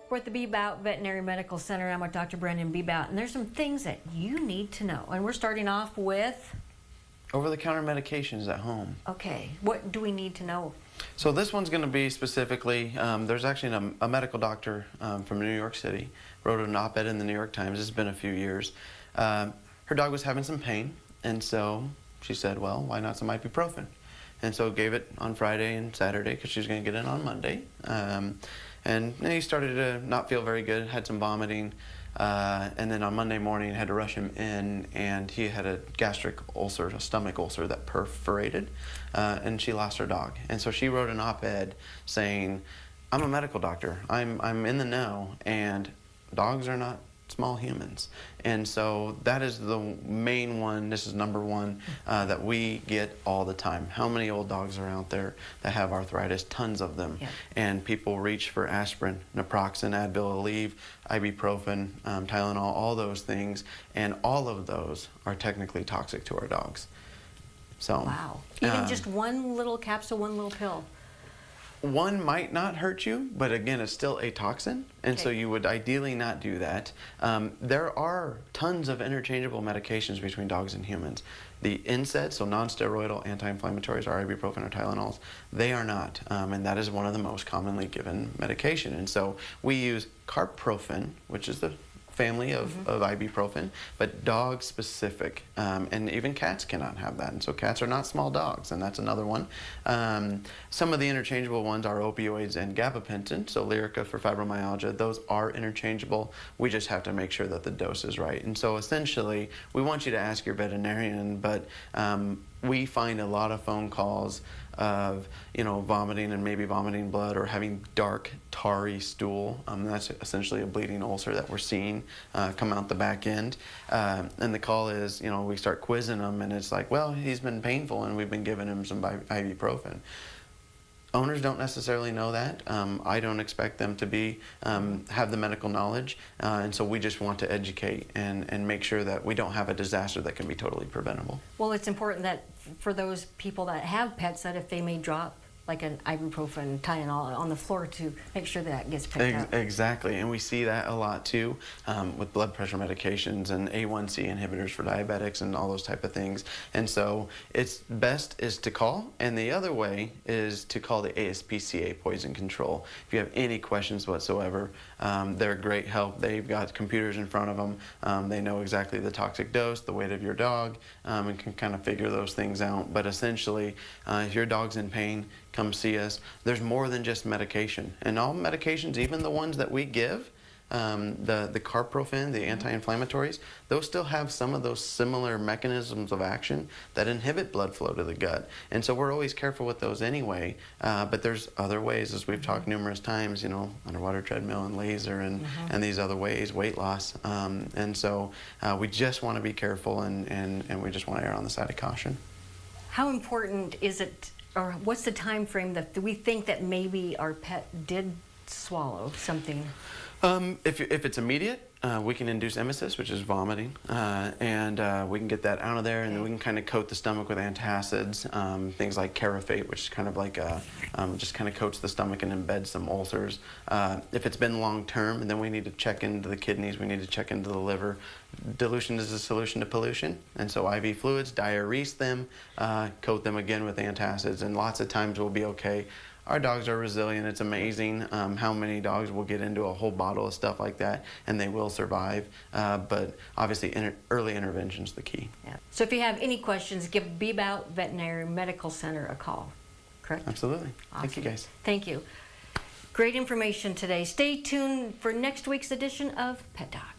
We're at the Beebout Veterinary Medical Center. I'm with Dr. Brendan Beebout, and there's some things that you need to know. And we're starting off with... over-the-counter medications at home. Okay, what do we need to know? So this one's going to be specifically, there's actually a medical doctor from New York City, wrote an op-ed in the New York Times. It's been a few years. Her dog was having some pain, and so she said, well, why not some ibuprofen? And so gave it on Friday and Saturday because she was going to get it on Monday. And he started to not feel very good, had some vomiting, and then on Monday morning had to rush him in, and he had a gastric ulcer, a stomach ulcer that perforated, and she lost her dog. And so she wrote an op-ed saying, I'm a medical doctor, I'm in the know, and dogs are not small humans. And so that is the main one, this is number one, that we get all the time. How many old dogs are out there that have arthritis? Tons of them. Yeah. And people reach for aspirin, naproxen, Advil, Aleve, ibuprofen, Tylenol, all those things, and all of those are technically toxic to our dogs. So, wow. Even just one little capsule, one little pill? One might not hurt you, but again, it's still a toxin, and so you would ideally not do that. There are tons of interchangeable medications between dogs and humans. The NSAIDs, so non-steroidal anti-inflammatories, are ibuprofen or Tylenols. They are not, and that is one of the most commonly given medication. And so we use carprofen, which is the family of ibuprofen, but dog specific, and even cats cannot have that, and so cats are not small dogs, and that's another one. Some of the interchangeable ones are opioids and gabapentin, so Lyrica for fibromyalgia. Those are interchangeable. We just have to make sure that the dose is right. And so essentially we want you to ask your veterinarian, but we find a lot of phone calls of, you know, vomiting and maybe vomiting blood or having dark, tarry stool. That's essentially a bleeding ulcer that we're seeing come out the back end. And the call is, you know, we start quizzing them, and it's like, well, he's been painful, and we've been giving him some ibuprofen. Owners don't necessarily know that. I don't expect them to be have the medical knowledge, and so we just want to educate and make sure that we don't have a disaster that can be totally preventable. Well, it's important that for those people that have pets, that if they may drop like an ibuprofen, Tylenol on the floor, to make sure that gets picked up. Exactly, and we see that a lot too with blood pressure medications and A1C inhibitors for diabetics and all those type of things. And so it's best is to call, and the other way is to call the ASPCA Poison Control. If you have any questions whatsoever, they're a great help. They've got computers in front of them. They know exactly the toxic dose, the weight of your dog, and can kind of figure those things out. But essentially, if your dog's in pain, come see us. There's more than just medication. And all medications, even the ones that we give, the carprofen, the anti-inflammatories, those still have some of those similar mechanisms of action that inhibit blood flow to the gut. And so we're always careful with those anyway, but there's other ways, as we've talked numerous times, you know, underwater treadmill and laser and these other ways, weight loss. And so we just want to be careful, and we just want to err on the side of caution. How important is it, or what's the time frame that we think that maybe our pet did swallow something? If it's immediate, we can induce emesis, which is vomiting, and we can get that out of there, and then we can kind of coat the stomach with antacids, things like Carafate, which is kind of like just kind of coats the stomach and embeds some ulcers. If it's been long term, then we need to check into the kidneys, we need to check into the liver. Dilution is a solution to pollution, and so IV fluids, diurese them, coat them again with antacids, and lots of times we'll be okay. Our dogs are resilient. It's amazing how many dogs will get into a whole bottle of stuff like that, and they will survive. But obviously, early intervention is the key. Yeah. So if you have any questions, give Beebout Veterinary Medical Center a call. Correct? Absolutely. Awesome. Thank you, guys. Thank you. Great information today. Stay tuned for next week's edition of Pet Doc.